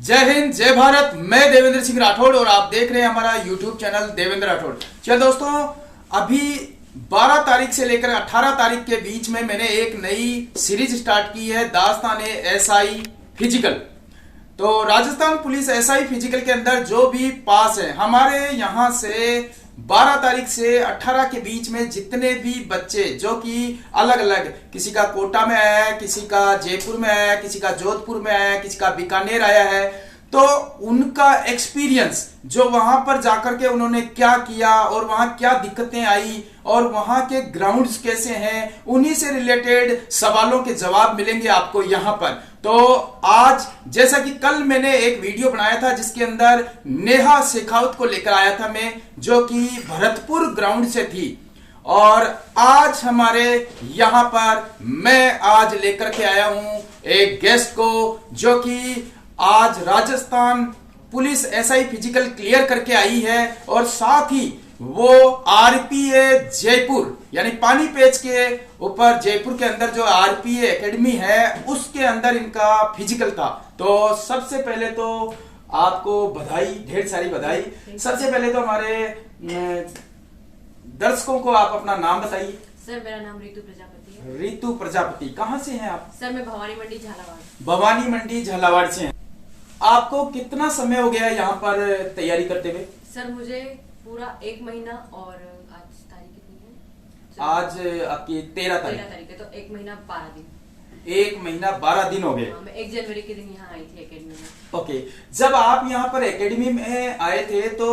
जय हिंद, जय भारत। मैं देवेंद्र सिंह राठौड़ और आप देख रहे हैं हमारा यूट्यूब चैनल देवेंद्र राठौड़। चलिए दोस्तों, अभी 12 तारीख से लेकर 18 तारीख के बीच में मैंने एक नई सीरीज स्टार्ट की है, दास्तान-ए-एसआई फिजिकल। तो राजस्थान पुलिस एसआई फिजिकल के अंदर जो भी पास है, हमारे यहां से 12 तारीख से 18 के बीच में जितने भी बच्चे जो कि अलग अलग, किसी का कोटा में आया है, किसी का जयपुर में आया है, किसी का जोधपुर में आया है, किसी का बीकानेर आया है, तो उनका एक्सपीरियंस जो वहां पर जाकर के उन्होंने क्या किया और वहां क्या दिक्कतें आई और वहां के ग्राउंड्स कैसे हैं, उन्हीं से रिलेटेड सवालों के जवाब मिलेंगे आपको यहां पर। तो आज जैसा कि कल मैंने एक वीडियो बनाया था जिसके अंदर नेहा शेखावत को लेकर आया था मैं, जो कि भरतपुर ग्राउंड से थी, और आज हमारे यहां पर मैं आज लेकर के आया हूं एक गेस्ट को जो कि आज Rajasthan police SI physical clear करके आई है, और साथ ही वो आरपीए जयपुर यानी पानी पेच के ऊपर जयपुर के अंदर जो आरपीए एकेडमी है उसके अंदर इनका फिजिकल था। तो सबसे पहले तो आपको बधाई, ढेर सारी बधाई। सबसे पहले तो हमारे दर्शकों को आप अपना नाम बताइए। सर, मेरा नाम रितु प्रजापति है। रितु प्रजापति, कहाँ से हैं आप? सर, मैं भवानी मंडी झालावाड़। भवानी मंडी झालावाड़ से हैं। आपको कितना समय हो गया यहाँ पर तैयारी करते हुए? सर, मुझे पूरा 1 महीना, और आज तारीख कितनी है? आज आपकी 13 तारीख है, तो 1 महीना 12 दिन। 1 महीना 12 दिन हो गए। हाँ, मैं 1 जनवरी के दिन यहाँ आई थी एकेडमी में। ओके, जब आप यहाँ पर एकेडमी में आए थे तो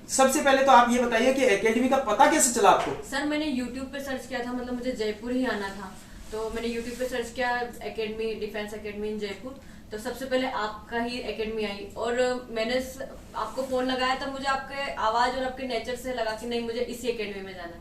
सबसे पहले तो आप ये बताइए कि एकेडमी का पता कैसे चला आपको? सर, मैंने यूट्यूब पे सर्च किया था, मतलब मुझे जयपुर ही आना था, तो मैंने यूट्यूब पे सर्च किया academy, defence academy in Jaipur. तो सबसे पहले आपका ही एकेडमी आई, और मैंने आपको फोन लगाया था, मुझे आपके आवाज और आपके नेचर से लगा कि नहीं, मुझे इसी एकेडमी में जाना है,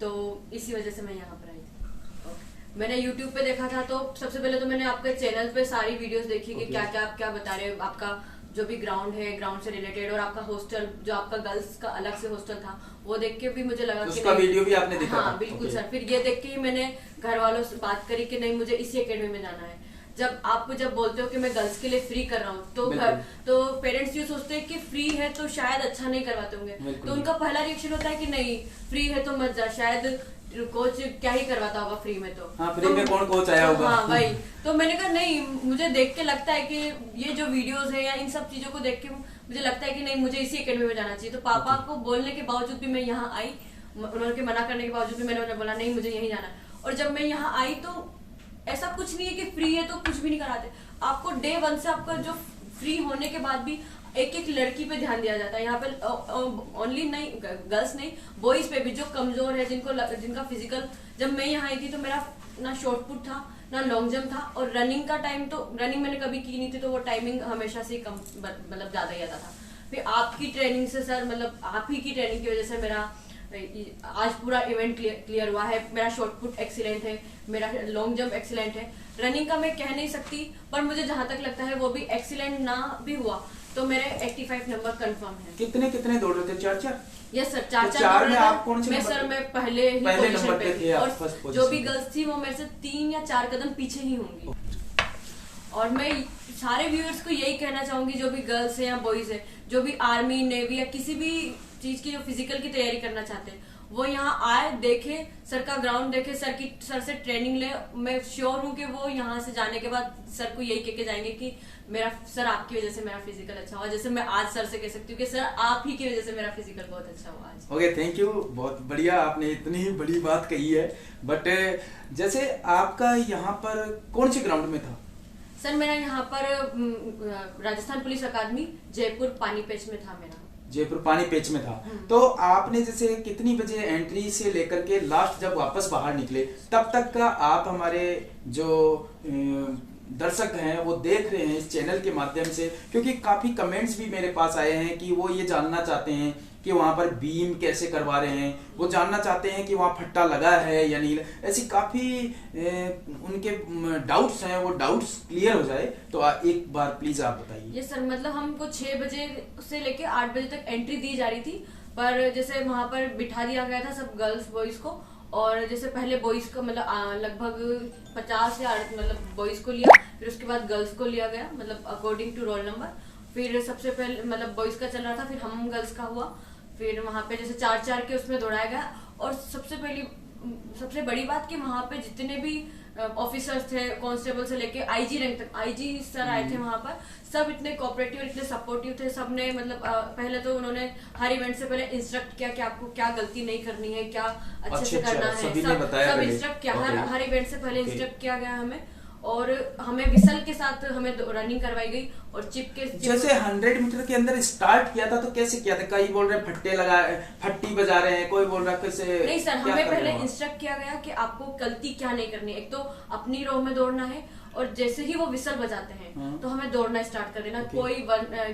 तो इसी वजह से मैं यहाँ पर आई थी। मैंने यूट्यूब पे देखा था, तो सबसे पहले तो मैंने आपके चैनल पे सारी वीडियोस देखी कि क्या क्या आप क्या बता रहे हो, आपका जो भी ग्राउंड है, ग्राउंड से रिलेटेड, और आपका हॉस्टल जो आपका गर्ल्स का अलग से हॉस्टल था, वो देख के भी मुझे लगा कि उसका वीडियो भी आपने देखा? हाँ बिल्कुल सर। फिर ये देख के ही मैंने घर वालों से बात करी कि नहीं, मुझे इसी एकेडमी में जाना है। जब आप बोलते हो कि मैं गर्ल्स के लिए फ्री कर रहा हूँ, तो पेरेंट्स ये सोचते हैं कि फ्री है तो शायद अच्छा नहीं करवाते होंगे, तो उनका पहला रिएक्शन होता है कि नहीं, फ्री है तो मत जा, शायद कोच क्या ही करवाता होगा फ्री में। तो हाँ, फ्री में कौन कोच आया होगा? हाँ वही। तो मैंने कहा नहीं, मुझे देख के लगता है कि ये जो वीडियोस है या इन सब चीजों को देख के मुझे लगता है कि नहीं, मुझे इसी एकेडमी में जाना चाहिए। तो पापा को बोलने के बावजूद भी मैं यहाँ आई, उन्होंने मना करने के बावजूद भी मैंने बोला नहीं, मुझे यही जाना है। और जब मैं यहाँ आई तो ऐसा कुछ नहीं है कि फ्री है तो कुछ भी नहीं कराते, आपको डे 1 से आपका जो फ्री होने के बाद भी एक एक लड़की पे ध्यान दिया जाता है यहाँ पे, ओनली नहीं गर्ल्स नहीं, बॉयज पे भी, जो कमजोर है, जिनका फिजिकल। जब मैं यहाँ आई थी तो मेरा ना शॉर्ट पुट था ना लॉन्ग जंप था, और रनिंग का टाइम, तो रनिंग मैंने कभी की नहीं थी, तो वो टाइमिंग हमेशा से कम, मतलब ज्यादा ही आता था। फिर आपकी ट्रेनिंग से सर, मतलब आप ही की ट्रेनिंग की वजह से मेरा आज पूरा इवेंट क्लियर हुआ है। मेरा शॉर्ट पुट एक्सीलेंट है, मेरा लॉन्ग जंप एक्सीलेंट है, रनिंग का मैं कह नहीं सकती, पर मुझे जहां तक लगता है वो भी एक्सीलेंट ना भी हुआ तो मेरे 85 नंबर कंफर्म है। कितने दौड़ रहे थे? 4-4? यस सर, 4-4 चार में आप कौन से? मैं पहले ही नंबर पे थे, और जो भी गर्ल्स थी वो मेरे से 3 या 4 कदम पीछे ही होंगी। और मैं सारे व्यूअर्स को यही कहना चाहूंगी, जो भी गर्ल्स है या बॉयज है, जो भी आर्मी, नेवी या किसी भी चीज की जो फिजिकल की तैयारी करना चाहते हैं, वो यहाँ आए, देखे सर का ग्राउंड, देखे सर से ट्रेनिंग ले। मैं श्योर हूँ कि वो यहाँ से जाने के बाद सर को यही कह के जाएंगे कि मेरा सर, आपकी वजह से मेरा फिजिकल अच्छा हुआ, जैसे मैं आज सर से कह सकती हूँ कि सर आप ही की वजह से मेरा फिजिकल बहुत अच्छा हुआ आज। ओके, थैंक यू, बहुत बढ़िया, आपने इतनी बड़ी बात कही है। बट जैसे आपका यहाँ पर कौन से ग्राउंड में था? सर, मेरा यहाँ पर राजस्थान पुलिस अकादमी जयपुर पानी पेच में था। मेरा जयपुर पानी पेच में था। तो आपने जैसे कितनी बजे एंट्री से लेकर के लास्ट जब वापस बाहर निकले, तब तक का आप हमारे जो दर्शक हैं वो देख रहे हैं इस चैनल के माध्यम से, क्योंकि काफी कमेंट्स भी मेरे पास आए हैं कि वो ये जानना चाहते हैं कि वहां पर बीम कैसे करवा रहे हैं, वो जानना चाहते हैं कि वहां फट्टा लगा है या नहीं, ऐसी काफी उनके डाउट्स हैं, वो डाउट्स क्लियर हो जाए तो एक बार प्लीज आप बताइए। ये सर, मतलब हमको 6 बजे से लेके 8 बजे तक एंट्री दी जा रही थी, पर जैसे वहां पर बिठा दिया गया था सब गर्ल्स बॉयज को, और जैसे पहले बॉयज को मतलब लगभग 50 या मतलब बॉयज को लिया, फिर उसके बाद गर्ल्स को लिया गया, मतलब अकॉर्डिंग टू रोल नंबर। फिर सबसे पहले मतलब बॉयज का चल रहा था, फिर हम गर्ल्स का हुआ। फिर वहां पे जैसे 4-4 के उसमें दौड़ाया गया। और सबसे बड़ी बात कि वहां पे जितने भी ऑफिसर्स थे, कांस्टेबल से लेके आईजी रैंक तक, आईजी सर आए थे वहां पर, सब इतने कोऑपरेटिव और इतने सपोर्टिव थे। सबने मतलब पहले तो उन्होंने हर इवेंट से पहले इंस्ट्रक्ट किया कि आपको क्या गलती नहीं करनी है, क्या अच्छे से करना है, सब इंस्ट्रक्ट किया। हर इवेंट से पहले इंस्ट्रक्ट किया गया हमें। और हमें विसल के साथ हमें रनिंग करवाई गई और चिप के जैसे 100 मीटर के अंदर स्टार्ट किया था तो कैसे किया था? कई बोल रहे हैं फट्टी बजा रहे हैं, कोई बोल रहा है कैसे? नहीं सर, हमें पहले इंस्ट्रक्ट किया गया कि आपको गलती क्या नहीं करनी। एक तो अपनी रो में दौड़ना है और जैसे ही वो विसल बजाते हैं तो हमें दौड़ना स्टार्ट कर देना। कोई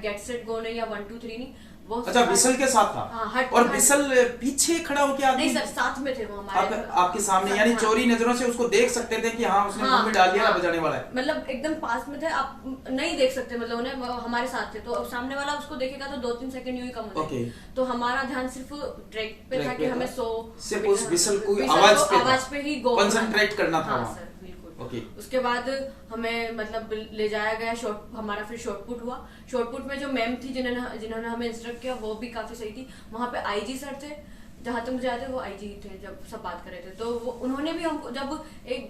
गेट सेट गो नहीं या 1 2 3 नहीं। वो अच्छा, विसल के साथ था। हाँ, और विसल पीछे खड़ा हो गया? नहीं सर, साथ में थे वो हमारे। आपके सामने, यानी चोरी नजरों से उसको देख सकते थे कि हाँ उसने मुंह में डाल दिया, बजाने वाला है। मतलब एकदम पास में थे, आप नहीं देख सकते, मतलब उन्हें हमारे साथ थे। तो अब सामने वाला उसको देखेगा तो 2-3 सेकंड यूं ही कम हो जाएंगे। तो हमारा ध्यान सिर्फ ट्रैक पे था कि हमें सिर्फ उस विसल को आवाज पे ही कंसंट्रेट करना था। हाँ सर, उसके बाद हमें मतलब ले जाया गया हमारा फिर शॉर्टपुट हुआ। शॉर्टपुट में जो मैम थी जिन्होंने हमें इंस्ट्रक्ट किया वो भी काफी सही थी। वहां पे आईजी सर थे, जहां तक मुझे याद है वो आईजी थे जब सब बात कर रहे थे। तो उन्होंने भी हमको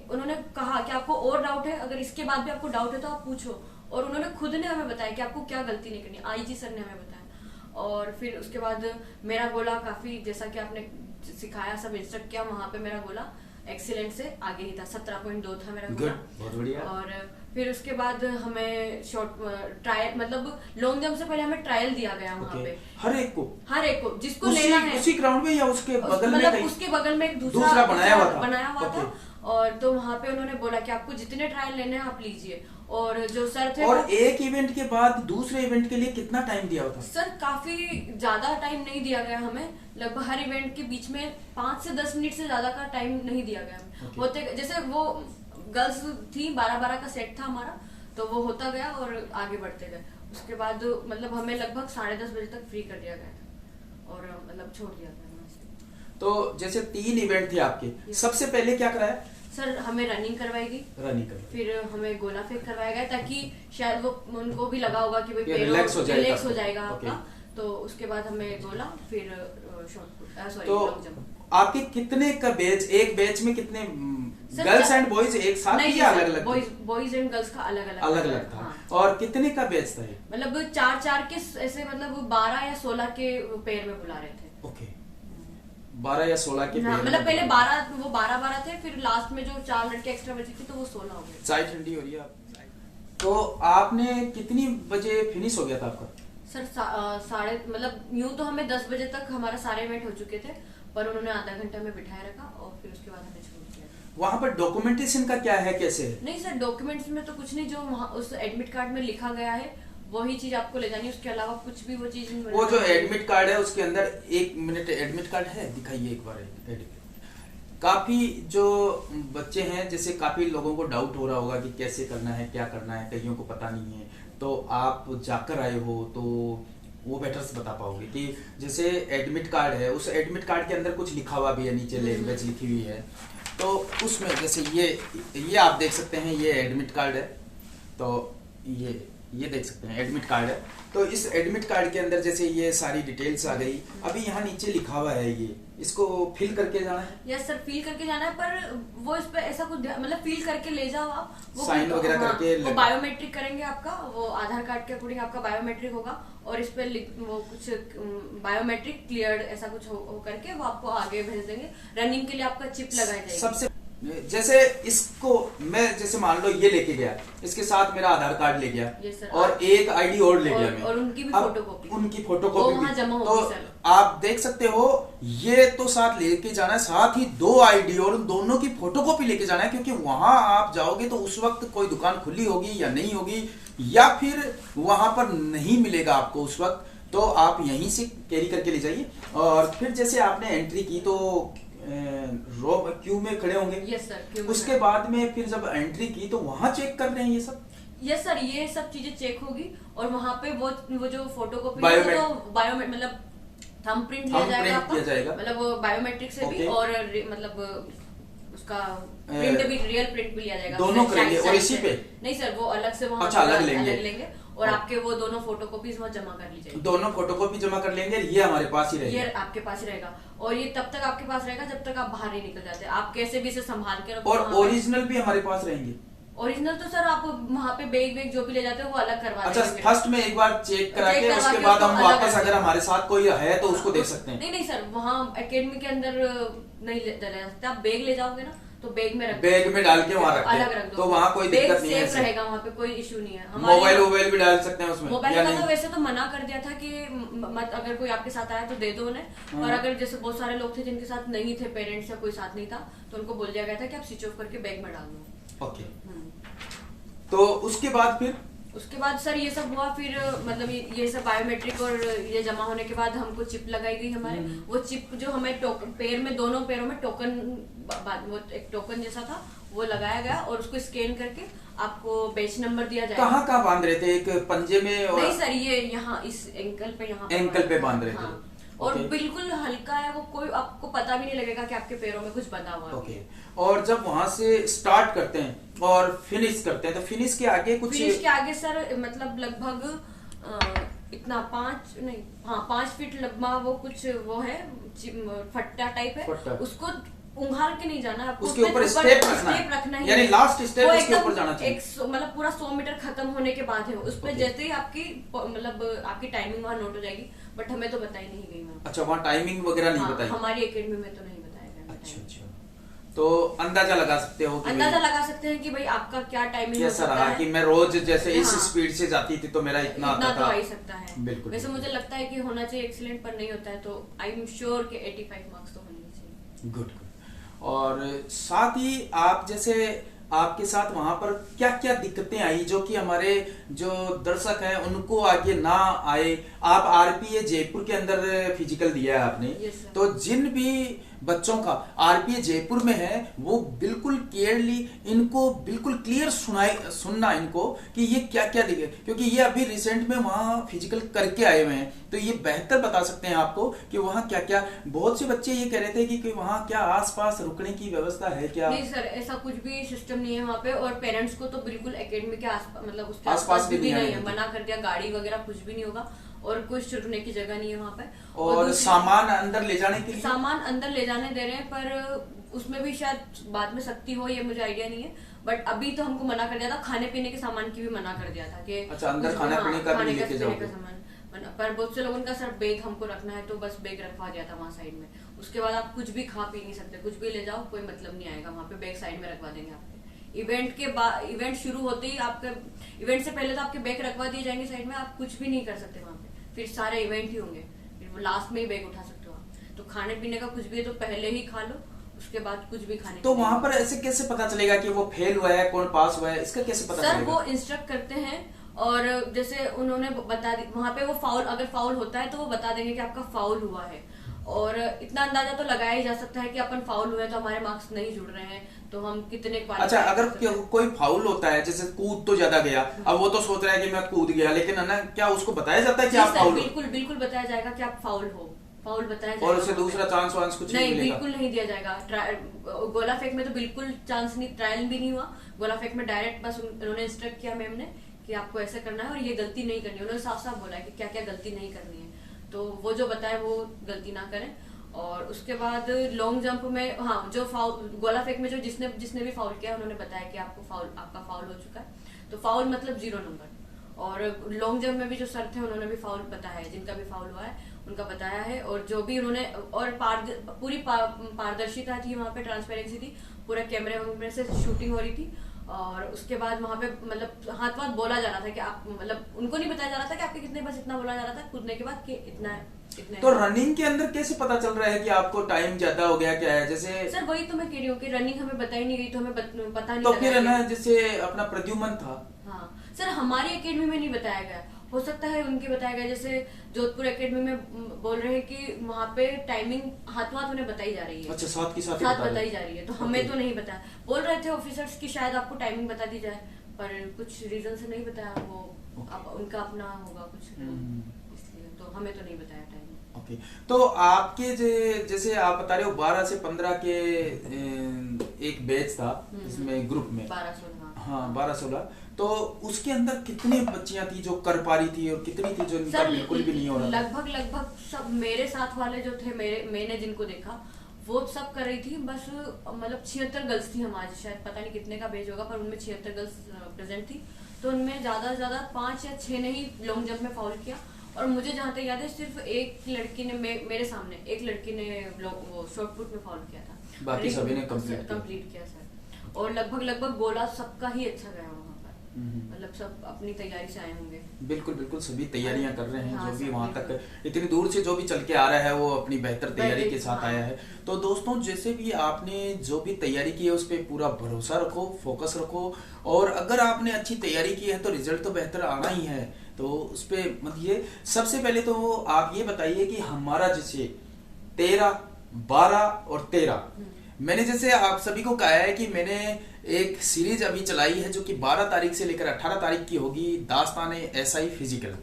उन्होंने कहा कि आपको और डाउट है, अगर इसके बाद भी आपको डाउट है तो आप पूछो। और उन्होंने खुद ने हमें बताया कि आपको क्या गलती नहीं करनी, आईजी सर ने हमें बताया। और फिर उसके बाद मेरा गोला काफी, जैसा कि आपने सिखाया, सब इंस्ट्रक्ट किया, वहां पे मेरा गोला एक्सीलेंट से आगे ही था। 17.2 था मेरा गोला। बहुत बढ़िया। और फिर उसके बाद हमें शॉर्ट ट्रायल, मतलब लॉन्ग जंप से पहले हमें ट्रायल दिया गया वहाँ पे। हर एक को जिसको लेना है उसी ग्राउंड में या उसके बगल में, मतलब उसके बगल में एक दूसरा बनाया हुआ था। और तो वहाँ पे उन्होंने बोला कि आपको जितने ट्रायल लेने हैं आप लीजिए। और जो सर थे, और एक इवेंट के बाद दूसरे इवेंट के लिए कितना टाइम दिया होता? सर काफी ज्यादा टाइम नहीं दिया गया हमें। लगभग हर इवेंट के बीच में 5 से 10 मिनट से ज्यादा का टाइम नहीं दिया गया। होते जैसे वो गर्ल्स थी, 12-12 का सेट था हमारा, तो वो होता गया और आगे बढ़ते गए। उसके बाद मतलब हमें लगभग 10:30 बजे तक फ्री कर दिया गया था और मतलब छोड़ दिया गया। तो जैसे 3 इवेंट थे आपके, सबसे पहले क्या कराया? सर हमें रनिंग करवाई गई, फिर हमें गोला फेंक करवाया गया ताकि शायद वो उनको भी लगा होगा कि भाई रिलैक्स हो जाएगा आपका। तो उसके बाद हमें गोला, फिर लॉन्ग जंप। आपके कितने का बैच, एक बैच में कितने गर्ल्स एंड बॉयज एक साथ या अलग अलग? बॉयज एंड गर्ल्स का अलग अलग था। और कितने का बैच था ये? मतलब 4-4 के ऐसे, मतलब 12 या 16 के पेयर में बुला रहे थे। ओके, 12 या 16 के पेयर। मतलब पहले 12 थे, फिर लास्ट में जो 4 लड़के एक्स्ट्रा बची थी तो वो 16 हो गए। चाय ठंडी हो रही है। तो आपने कितनी बजे फिनिश हो गया था आपका? सर मतलब यूं तो हमें 10 बजे तक हमारा सारे इवेंट हो चुके थे, पर उन्होंने आधा घंटा में बिठाए रखा और फिर उसके बाद हमें छोड़ दिया। वहाँ पर डॉक्यूमेंटेशन का क्या है, कैसे? नहीं सर, डॉक्यूमेंट्स में तो कुछ नहीं, जो वहाँ उस एडमिट कार्ड में लिखा गया है वही चीज आपको ले जानी है। उसके अलावा कुछ भी वो चीज, वो जो एडमिट कार्ड है उसके अंदर, 1 मिनट, एडमिट कार्ड है, दिखाइए एक बार। काफी जो बच्चे हैं, जैसे काफी लोगों को डाउट हो रहा होगा कि कैसे करना है, क्या करना है, कईयों को पता नहीं है। तो आप जाकर आए हो तो वो बेटर से बता पाओगे कि जैसे एडमिट कार्ड है, उस एडमिट कार्ड के अंदर कुछ लिखा हुआ भी है, नीचे लैंग्वेज लिखी हुई है। तो उसमें जैसे ये आप देख सकते हैं, ये एडमिट कार्ड है। तो ये देख सकते हैं एडमिट कार्ड है। तो इस एडमिट कार्ड के अंदर जैसे ये सारी डिटेल्स आ गई। अभी यहाँ नीचे लिखा हुआ है, ये इसको फिल करके जाना है। यस सर, फिल करके जाना है, पर वो इस पे ऐसा कुछ मतलब फिल करके ले जाओ आप, वो साइन वगैरह करके वो बायोमेट्रिक करेंगे आपका, वो आधार कार्ड के अकॉर्डिंग आपका बायोमेट्रिक होगा और इस पे वो कुछ बायोमेट्रिक क्लियर्ड ऐसा कुछ हो करके वो आपको आगे भेज देंगे। रनिंग के लिए आपका चिप लगाई जाएगी। सबसे जैसे इसको मैं जैसे मान लो ये लेके गया, इसके साथ मेरा आधार कार्ड ले गया और एक आईडी और ले गया मैं, और उनकी भी फोटोकॉपी भी जमा होगी। तो आप देख सकते हो, ये तो साथ लेके जाना है, साथ ही 2 आईडी और उन दोनों की फोटोकॉपी लेके जाना है, क्योंकि वहां आप जाओगे तो उस वक्त कोई दुकान खुली होगी या नहीं होगी, या फिर वहां पर नहीं मिलेगा आपको उस वक्त। तो आप यहीं से कैरी करके ले जाइए। और फिर जैसे आपने एंट्री की तो रो क्यू में खड़े होंगे। Yes sir. उसके बाद में फिर जब एंट्री की तो वहां चेक कर रहे हैं ये सब? यस सर, ये सब चीजें चेक होगी और वहां पे वो जो फोटोकॉपी बायोमेट्रिक मतलब थंब प्रिंट लिया जाएगा आपका, मतलब बायोमेट्रिक से भी और मतलब उसका प्रिंट भी, रियल प्रिंट भी लिया जाएगा। दोनों करेंगे और इसी पे? नहीं सर, वो अलग से वहाँ अच्छा, अलग लेंगे और आपके वो दोनों फोटोकॉपीज वहाँ जमा कर लीजिए। दोनों फोटोकॉपी जमा कर लेंगे, ये हमारे पास ही रहेगा? ये आपके पास ही रहेगा और ये तब तक आपके पास रहेगा जब तक आप बाहर नहीं निकल जाते। आप कैसे भी इसे संभाल के रखो। और ओरिजिनल भी हमारे पास रहेंगे? ओरिजिनल तो सर आप वहाँ पे बैग जो भी ले जाते हो वो अलग करवा अच्छा, देंगे। फर्स्ट में एक बार चेक करा के उसके बाद हम वापस अगर हमारे साथ कोई है तो उसको दे सकते हैं? नहीं सर, वहाँ एकेडमी के अंदर नहीं ले जा सकते। आप बैग ले जाओगे ना तो बैग में रख, बैग में डाल के वहाँ रखते अलग हैं रख दो, तो वहाँ कोई दिक्कत नहीं है। सेफ रहेगा, वहाँ पे कोई इशू नहीं है। मोबाइल भी डाल सकते हैं उसमें? मोबाइल का तो वैसे तो मना कर दिया था कि मत, अगर कोई आपके साथ आया तो दे दो उन्हें। और अगर जैसे बहुत सारे लोग थे जिनके साथ नहीं थे, पेरेंट्स या कोई साथ नहीं था, तो उनको बोल दिया गया था कि आप स्विच ऑफ करके बैग में डाल दो। ओके, तो उसके बाद सर ये सब हुआ। फिर मतलब ये सब बायोमेट्रिक और ये जमा होने के बाद हमको चिप लगाई गई हमारे। वो चिप जो हमें पैर में, दोनों पैरों में टोकन, वो एक टोकन जैसा था वो लगाया गया और उसको स्कैन करके आपको बैच नंबर दिया जाएगा। कहाँ बांध रहे थे? एक पंजे में? और नहीं सर, ये यहाँ इस एंकल पे, यहाँ एंकल पे बांध रहे थे। हाँ। और बिल्कुल हल्का है वो, कोई आपको पता भी नहीं लगेगा कि आपके पैरों में कुछ बंधा हुआ है। ओके, और जब वहां से स्टार्ट करते हैं और फिनिश करते हैं तो फिनिश के आगे कुछ? फिनिश के आगे सर मतलब लगभग इतना 5 फीट लंबा वो कुछ वो है, फट्टा टाइप है, उसको उंघाल के नहीं जाना, आपको उसके ऊपर स्टेप रखना है, यानी लास्ट स्टेप उसके ऊपर जाना चाहिए। मतलब पूरा 100 मीटर खत्म होने के बाद है उस पर जैसे ही आपकी मतलब आपकी टाइमिंग वहाँ नोट हो जाएगी, बट हमें तो बताई नहीं गई वहाँ। अच्छा, वहाँ टाइमिंग वगैरह नहीं बताई? हमारी एकेडमी में तो नहीं बताया गया। अच्छा, तो अंदाजा लगा सकते हो? अंदाजा लगा सकते हैं कि भाई आपका क्या टाइमिंग कैसा रहा कि मैं रोज जैसे इस स्पीड से जाती थी तो मेरा इतना आता तो था? आ ही सकता है। बिल्कुल। वैसे मुझे लगता है कि होना चाहिए एक्सीलेंट, पर नहीं होता है तो आई एम श्योर कि 85 मार्क्स तो होने चाहिए। गुड। और साथ ही आप जैसे आपके साथ वहां पर क्या क्या दिक्कतें आई जो कि हमारे जो दर्शक हैं उनको आगे ना आए? आप आरपीए जयपुर के अंदर फिजिकल दिया है आपने, तो जिन भी बच्चों का आरपीए जयपुर में है वो बिल्कुल क्लियरली इनको बिल्कुल क्लियर सुनना इनको कि ये क्या क्या दिखे, क्योंकि ये अभी रिसेंट में वहां फिजिकल करके आए हुए हैं तो ये बेहतर बता सकते हैं आपको कि वहां क्या क्या। बहुत से बच्चे ये कह रहे थे कि वहां क्या आसपास रुकने की व्यवस्था है क्या? नहीं सर, ऐसा कुछ भी सिस्टम नहीं है वहाँ पे। और पेरेंट्स को तो बिल्कुल एकेडमी के आसपास, मतलब उसके आसपास भी नहीं है, मना कर दिया। गाड़ी वगैरह कुछ भी नहीं होगा और कुछ रुकने की जगह नहीं है वहाँ पे। और सामान अंदर ले जाने के लिए? सामान अंदर ले जाने दे रहे हैं, पर उसमें भी शायद बाद में सख्ती हो, ये मुझे आइडिया नहीं है। बट अभी तो हमको मना कर दिया था, खाने पीने के सामान की भी मना कर दिया था कि अच्छा, अंदर खाने पीने का भी लेके जाओगे? पर बहुत से लोगों का सर बैग हमको रखना है तो बस बैग रखवा दिया था वहाँ साइड में। उसके बाद आप कुछ भी खा पी नहीं सकते, कुछ भी ले जाओ, कोई मतलब नहीं आएगा। वहाँ पे बैग साइड में रखवा देंगे आपके। इवेंट के बाद, इवेंट शुरू होते ही आपके, इवेंट से पहले तो आपके बैग रखवा दिए जाएंगे साइड में, आप कुछ भी नहीं कर सकते वहाँ पे। फिर सारे इवेंट ही होंगे, फिर लास्ट में ही बैग उठा सकते हो आप। तो खाने पीने का कुछ भी है तो पहले ही खा लो, उसके बाद कुछ भी खाने। तो वहाँ पर ऐसे कैसे पता चलेगा कि वो फेल हुआ है, कौन पास हुआ है, इसका कैसे पता चलेगा? सर वो इंस्ट्रक्ट करते हैं और जैसे उन्होंने बता दी वहाँ पे, वो फाउल, अगर फाउल होता है तो वो बता देंगे कि आपका फाउल हुआ है। और इतना अंदाजा तो लगाया ही जा सकता है कि अपन फाउल हुए तो हमारे मार्क्स नहीं जुड़ रहे हैं तो हम कितने। अच्छा, अगर कोई फाउल होता है, जैसे कूद तो ज्यादा गया, अब वो तो सोच रहा है कि मैं कूद गया, लेकिन है ना, क्या उसको बताया जाता है कि आप फाउल? बिल्कुल बताया जाएगा कि आप फाउल हो, फाउल बताया जाएगा। और उसे दूसरा चांस वांस कुछ नहीं मिलेगा? बिल्कुल नहीं दिया जाएगा। गोला फेंक में तो बिल्कुल चांस नहीं, ट्रायल भी नहीं हुआ। गोला फेंक में डायरेक्ट बस उन्होंने इंस्ट्रक्ट किया मैम ने कि आपको ऐसा करना है और ये गलती नहीं करनी है। उन्होंने साफ साफ बोला कि क्या क्या गलती नहीं करनी है, तो वो जो बताए वो गलती ना करें। और उसके बाद लॉन्ग जंप में, हाँ, जो फाउल, गोला फेंक में जो जिसने भी फाउल किया उन्होंने बताया कि आपका फाउल हो चुका है, तो फाउल मतलब 0 नंबर। और लॉन्ग जंप में भी जो सर थे उन्होंने भी फाउल बताया है, जिनका भी फाउल हुआ है उनका बताया है। और जो भी उन्होंने, और पूरी पारदर्शिता थी वहाँ पे, ट्रांसपेरेंसी थी, पूरा कैमरे से शूटिंग हो रही थी। और उसके बाद वहाँ पे मतलब हाथ बोला जा रहा था कि आप, मतलब उनको नहीं बताया जा रहा था कि आपके कितने, बस इतना बोला जा रहा था कूदने के बाद कि इतना है। तो रनिंग के अंदर कैसे पता चल रहा है कि आपको टाइम ज्यादा हो गया, क्या है? जैसे सर वही तो मैं कह रही हूँ कि रनिंग हमें बताई नहीं गई तो हमें पता नहीं। तो फिर है ना, जैसे अपना प्रद्युमन था, हाँ सर, हमारी एकेडमी में नहीं बताया गया, हो सकता है उनके बताया गया। जैसे जोधपुर एकेडमी में बोल रहे हैं कि वहाँ पे टाइमिंग हाथों हाथ उन्हें बताई जा रही है। अच्छा, साथ बताई जा रही है, तो हमें तो नहीं बताया। बोल रहे थे ऑफिसर्स की शायद आपको टाइमिंग बता दी जाए, पर कुछ रीजन से नहीं बताया। वो उनका अपना होगा कुछ, इसलिए तो तो हमें तो नहीं बताया टाइम। ओके, तो आपके जैसे आप बता रहे हो 12 से 15 के एक बैच था इसमें ग्रुप में 12-16। हाँ 12-16, तो उसके अंदर कितनी बच्चियां थी जो कर पा रही थी और कितनी थी जो इनका बिल्कुल भी नहीं हो रहा था? लगभग सब मेरे साथ वाले जो थे, मैंने जिनको देखा वो सब कर रही थी। बस मतलब 76 गर्ल्स थी हमारी, शायद पता नहीं कितने का बैच होगा, पर उनमें 76 गर्ल्स प्रेजेंट थी। तो उनमें ज्यादा से ज्यादा 5 या 6 ने ही लॉन्ग जंप में फाउल किया। और मुझे जहाँ तक याद है सिर्फ एक लड़की ने मेरे सामने एक लड़की ने वो शॉर्ट पुट में फाउल किया था, बाकी सभी ने कंप्लीट किया सर। और लगभग गोला सबका ही अच्छा गया वहाँ पर, मतलब सब अपनी तैयारी से आए होंगे। बिल्कुल बिल्कुल, सभी तैयारियां कर रहे हैं। हाँ, जो भी वहां तक इतनी दूर से जो भी चल के आ रहा है वो अपनी बेहतर तैयारी के साथ आया है। तो दोस्तों, जैसे भी आपने जो भी तैयारी की है उस पर पूरा भरोसा रखो, फोकस रखो, और अगर आपने अच्छी तैयारी की है तो रिजल्ट तो बेहतर आना ही है। तो उस पे मतलब सबसे पहले तो आप ये बताइए कि हमारा जैसे 13, 12 और 13, मैंने जैसे आप सभी को कहा है कि मैंने एक सीरीज अभी चलाई है जो कि 12 तारीख से लेकर 18 तारीख की होगी, दास्तान एसआई फिजिकल।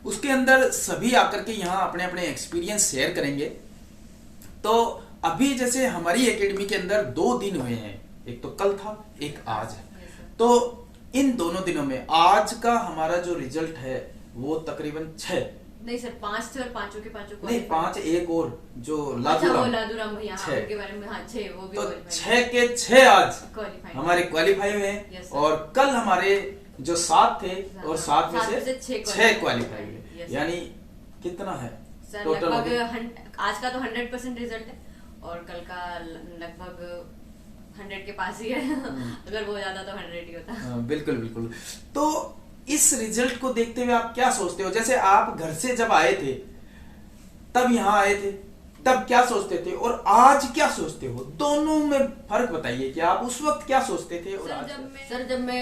उसके अंदर सभी आकर के यहाँ अपने अपने एक्सपीरियंस शेयर करेंगे। तो अभी जैसे हमारी एकेडमी के अंदर 2 दिन हुए हैं, एक तो कल था, एक आज है। तो इन दोनों दिनों में आज का हमारा जो रिजल्ट है वो तकरीबन 6 नहीं सर, 5 थे और पांचों के पांचों नहीं 5 एक और जो लादूराम भैया, हाँ, 6 उनके बारे में, हाँ 6 वो भी तो qualify 6 के 6 आज qualify हमारे क्वालिफाई हुए हैं। Yes, sir। और कल हमारे जो 7 थे और 7 में 7 में से से 6 क्वालिफाई हुए, Yes, sir। यानी कितना है सर टोटल? लगभग आज का तो 100% रिजल्ट है और कल का लगभग 100 के पास ही है। अगर वो ज्यादा तो 100 ही होता। बिल्कुल बिल्कुल। तो इस रिजल्ट को देखते हुए आप क्या सोचते हो? जैसे आप घर से जब आए थे तब यहाँ आए थे, तब क्या सोचते थे और आज क्या सोचते हो? दोनों में फर्क बताइए कि आप उस वक्त क्या सोचते थे और आज? जब मैं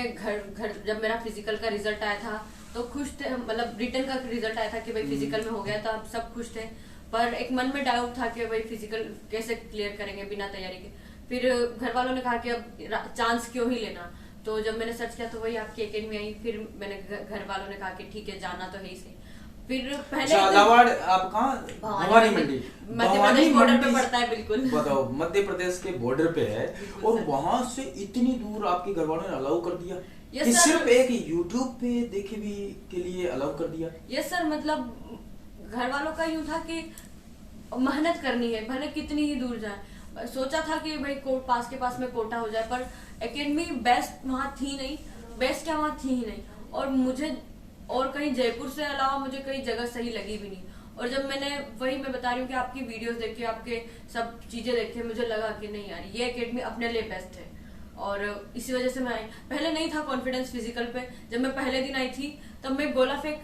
जब मेरा फिजिकल का रिजल्ट आया था तो खुश थे, मतलब रिटर्न का रिजल्ट आया था कि भाई फिजिकल में हो गया था, सब खुश थे। पर एक मन में डाउट था कि भाई फिजिकल कैसे क्लियर करेंगे बिना तैयारी के। फिर घर वालों ने कहा कि अब चांस क्यों ही लेना। तो जब मैंने सर्च किया तो वही आपकी एकेडमी आई। फिर मैंने घर वालों ने कहा कि ठीक है जाना तो है ही सही। फिर पहले झालावाड़ आप कहाँ? भवानी मंडी, मध्य प्रदेश बॉर्डर पे पड़ता है। बिल्कुल बताओ, मध्य प्रदेश के बॉर्डर पे है और वहां से इतनी दूर आपके घर वालों ने अलाउ कर दिया कि सिर्फ एक यूट्यूब पे देखे भी के लिए अलाउ कर दिया? यस सर, मतलब घर वालों का यूं था कि मेहनत करनी है भले कितनी ही दूर जाए। सोचा था कि भाई पास के पास में कोटा हो जाए, पर एकेडमी बेस्ट वहाँ थी नहीं, बेस्ट क्या वहाँ थी ही नहीं। और मुझे और कहीं जयपुर से अलावा मुझे कहीं जगह सही लगी भी नहीं। और जब मैंने वही मैं बता रही हूँ कि आपकी वीडियोस देखे, आपके सब चीजें देखे, मुझे लगा कि नहीं यार ये एकेडमी अपने लिए बेस्ट है। और इसी वजह से मैं आई। पहले नहीं था कॉन्फिडेंस फिजिकल पे। जब मैं पहले दिन आई थी तब मैं गोला फेंक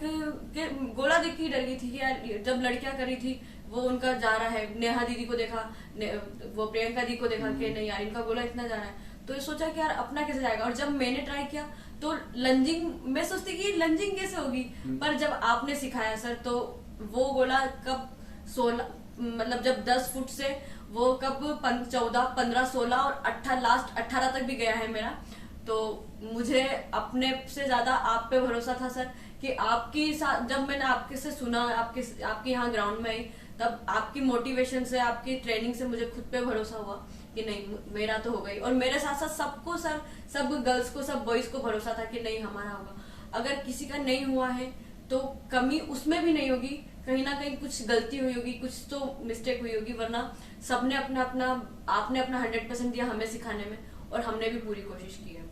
के गोला देख के डर गई थी कि यार जब लड़कियां करी थी वो उनका जा रहा है, नेहा दीदी को देखा, वो प्रियंका दी को देखा कि नहीं यार इनका गोला इतना जा रहा है, तो ये सोचा कि यार अपना कैसे जाएगा। और जब मैंने ट्राई किया तो लंजिंग, मैं सोचती कि लंजिंग कैसे होगी, पर जब आपने सिखाया सर तो वो गोला कब 16 मतलब जब 10 फुट से वो कब 14, 15, 16 और 18 लास्ट 18 तक भी गया है मेरा। तो मुझे अपने से ज्यादा आप पे भरोसा था सर कि आपकी साथ जब मैंने आपके से सुना, आपके यहाँ ग्राउंड में आई, तब आपकी मोटिवेशन से, आपकी ट्रेनिंग से मुझे खुद पे भरोसा हुआ कि नहीं मेरा तो हो गई। और मेरे साथ साथ सबको सर, सब गर्ल्स को, सब बॉयज को भरोसा था कि नहीं हमारा होगा। अगर किसी का नहीं हुआ है तो कमी उसमें भी नहीं होगी, कहीं ना कहीं कुछ गलती हुई होगी, कुछ तो मिस्टेक हुई होगी, वरना सबने अपना अपना, आपने अपना 100% दिया हमें सिखाने में और हमने भी पूरी कोशिश की है।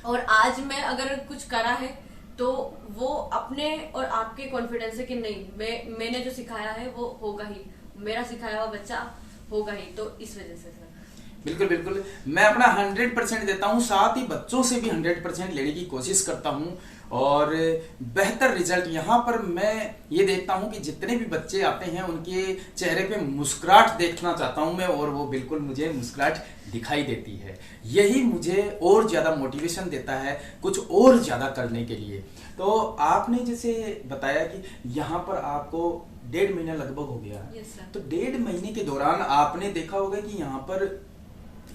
और आज मैं अगर कुछ करा है तो वो अपने और आपके कॉन्फिडेंस है कि नहीं मैंने जो सिखाया है वो होगा ही, मेरा सिखाया हुआ बच्चा होगा ही। तो इस वजह से सर बिल्कुल बिल्कुल, मैं अपना 100% देता हूँ, साथ ही बच्चों से भी 100% लेने की कोशिश करता हूँ और बेहतर रिजल्ट। यहाँ पर मैं ये देखता हूँ कि जितने भी बच्चे आते हैं उनके चेहरे पे मुस्कुराहट देखना चाहता हूँ मैं, और वो बिल्कुल मुझे मुस्कुराहट दिखाई देती है। यही मुझे और ज़्यादा मोटिवेशन देता है कुछ और ज़्यादा करने के लिए। तो आपने जैसे बताया कि यहाँ पर आपको 1.5 महीना लगभग हो गया है। yes, तो 1.5 महीने के दौरान आपने देखा होगा कि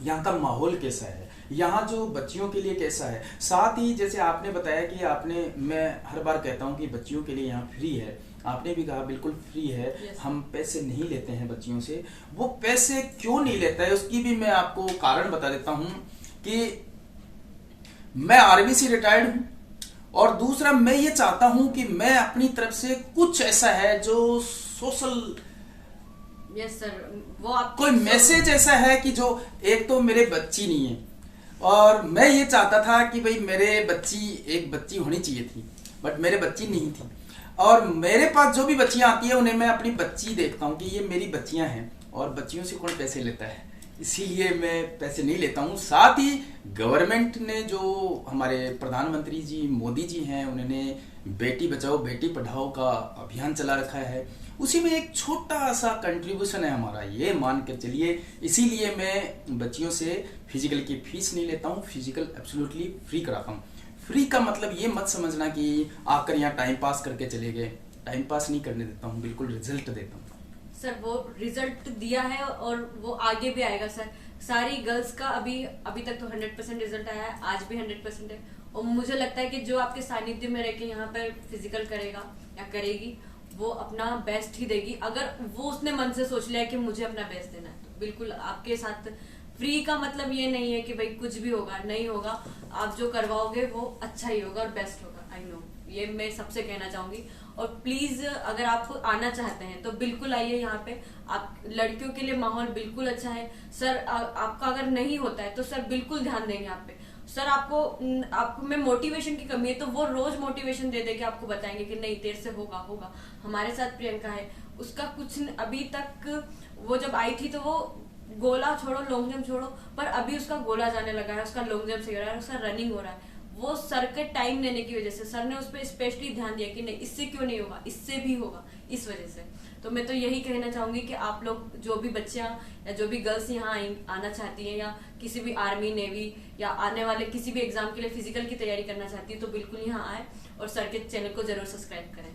यहाँ का माहौल कैसा है, यहाँ जो बच्चियों के लिए कैसा है, साथ ही जैसे आपने बताया कि मैं हर बार कहता हूँ कि बच्चियों के लिए यहाँ फ्री है, आपने भी कहा बिल्कुल फ्री है। Yes. हम पैसे नहीं लेते हैं बच्चियों से। वो पैसे क्यों नहीं लेता है उसकी भी मैं आपको कारण बता देता हूँ कि मैं आर्मी से रिटायर्ड हूँ, और दूसरा मैं ये चाहता हूं कि मैं अपनी तरफ से कुछ ऐसा है जो सोशल, यस सर, वो आप कोई मैसेज ऐसा है कि जो, एक तो मेरे बच्ची नहीं है और मैं ये चाहता था कि भाई एक बच्ची होनी चाहिए थी, बट मेरे बच्ची नहीं थी, और मेरे पास जो भी बच्चियां आती है उन्हें मैं अपनी बच्ची देखता हूं कि ये मेरी बच्चियां हैं, और बच्चियों से कौन पैसे लेता है, इसीलिए मैं पैसे नहीं लेता हूं। साथ ही गवर्नमेंट ने, जो हमारे प्रधानमंत्री जी मोदी जी हैं, उन्होंने बेटी बचाओ बेटी पढ़ाओ का अभियान चला रखा है, उसी में एक छोटा सा कंट्रीब्यूशन है हमारा, ये मान कर चलिए। इसीलिए मैं बच्चियों से फिजिकल की फीस नहीं लेता हूँ, फिजिकल एब्सोल्युटली फ्री कराता हूँ। फ्री का मतलब ये मत समझना कि आकर यहाँ टाइम पास करके चले गए, टाइम पास नहीं करने देता हूँ, बिल्कुल रिजल्ट देता हूँ। सर वो रिजल्ट दिया है और वो आगे भी आएगा सर। सारी गर्ल्स का अभी तक तो 100% रिजल्ट आया है, आज भी 100% है, और मुझे लगता है कि जो आपके सानिध्य में रह के यहाँ पर फिजिकल करेगा या करेगी वो अपना बेस्ट ही देगी। अगर वो उसने मन से सोच लिया कि मुझे अपना बेस्ट देना है, तो बिल्कुल आपके साथ। फ्री का मतलब ये नहीं है कि भाई कुछ भी होगा, नहीं होगा, आप जो करवाओगे वो अच्छा ही होगा और बेस्ट होगा। आई नो, ये मैं सबसे कहना चाहूंगी। और प्लीज अगर आप आना चाहते हैं तो बिल्कुल आइए यहाँ पे। आप लड़कियों के लिए माहौल बिल्कुल अच्छा है सर। आपका अगर नहीं होता है तो सर बिल्कुल ध्यान देंगे आप पे। सर आपको में मोटिवेशन की कमी है तो वो रोज मोटिवेशन दे के आपको बताएंगे कि नहीं तेरे से होगा होगा। हमारे साथ प्रियंका है, उसका कुछ अभी तक, वो जब आई थी तो वो गोला छोड़ो लॉन्ग जंप छोड़ो, पर अभी उसका गोला जाने लगा है, उसका लॉन्ग जंप सही हो रहा है, उसका रनिंग हो रहा है। वो सर के टाइम देने की वजह से, सर ने उस पर स्पेशली ध्यान दिया कि नहीं इससे क्यों नहीं होगा, इससे भी होगा, इस वजह से। तो मैं तो यही कहना चाहूंगी कि आप लोग जो भी बच्चियां या जो भी गर्ल्स यहाँ आना चाहती हैं, या किसी भी आर्मी नेवी या आने वाले किसी भी एग्जाम के लिए फिजिकल की तैयारी करना चाहती है, तो बिल्कुल यहाँ आए और सर के चैनल को जरूर सब्सक्राइब करें।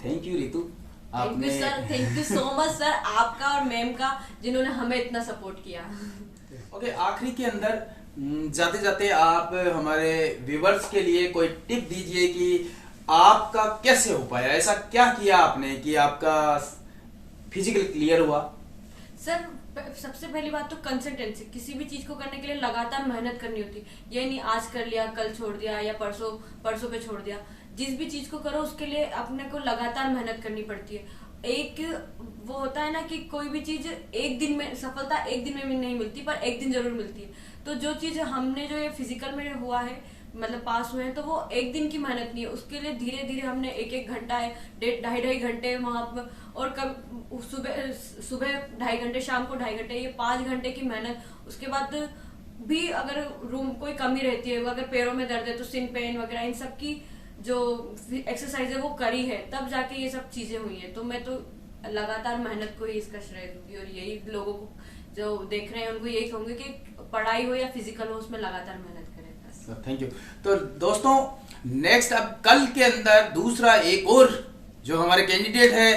Thank you Ritu, thank you sir, thank you so much sir, आपका और मैम का जिन्होंने हमें इतना सपोर्ट किया। ओके, आखिरी के अंदर जाते जाते आप हमारे व्यूवर्स के लिए कोई टिप दीजिए कि आपका कैसे हो पाया, ऐसा क्या किया आपने कि आपका फिजिकल क्लियर हुआ? सर सबसे पहली बात तो कंसिस्टेंसी, किसी भी चीज को करने के लिए लगातार मेहनत करनी होती। ये नहीं आज कर लिया कल छोड़ दिया या परसों पे छोड़ दिया। जिस भी चीज को करो उसके लिए अपने को लगातार मेहनत करनी पड़ती है। एक वो होता है ना कि कोई भी चीज एक दिन में, सफलता एक दिन में भी नहीं मिलती पर एक दिन जरूर मिलती है। तो जो चीज हमने जो ये फिजिकल में हुआ है, मतलब पास हुए हैं, तो वो एक दिन की मेहनत नहीं है। उसके लिए धीरे धीरे हमने एक घंटा है, 2.5 घंटे वहां पर, और कब सुबह 2.5 घंटे, शाम को 2.5 घंटे, ये 5 घंटे की मेहनत। उसके बाद भी अगर रूम कोई कमी रहती है, अगर पैरों में दर्द है तो सिन पेन वगैरह, इन सब की जो एक्सरसाइज है वो करी है, तब जाके ये सब चीजें हुई है। तो मैं तो लगातार मेहनत को ही इसका श्रेय दूंगी, और यही लोगों को जो देख रहे हैं उनको यही कहूंगी कि पढ़ाई हो या फिजिकल हो, उसमें लगातार मेहनत करें। Thank you. तो दोस्तों, नेक्स्ट अब कल के अंदर दूसरा एक और जो हमारे कैंडिडेट है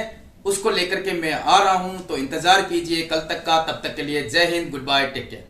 उसको लेकर के मैं आ रहा हूं, तो इंतजार कीजिए कल तक का। तब तक के लिए जय Hind, good bye, take care.